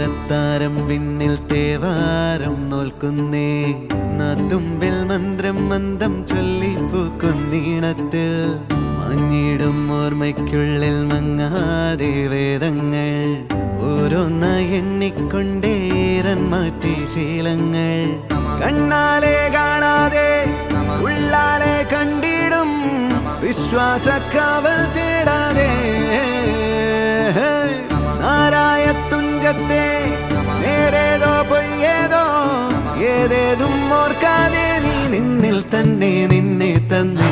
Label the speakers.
Speaker 1: താരത്താരം വിണ്ണിൽ തേവാരം നോൽക്കുന്നേ നാത്തുമ്പിൽ മന്ത്രം മന്ദം ചൊല്ലിപ്പൂക്കുന്നീണത്തിൽ മഞ്ഞിടും ഓർമ്മയ്ക്കുള്ളിൽ മങ്ങാതെ വേദങ്ങൾ ഓരോന്നായി എണ്ണിക്കൊണ്ടേരൻ മാറ്റി ശീലങ്ങൾ കണ്ണാലെ കാണാതെ ഉള്ളാലെ കണ്ടിടും വിശ്വാസക്കാവൽ തേടാതെ നാരായ തുഞ്ചത്തെ നേരേതോ പൊയ്യേതോ ഏതേതും ഓർക്കാതെ നീ നിന്നിൽ തന്നെ നിന്നെ തന്നെ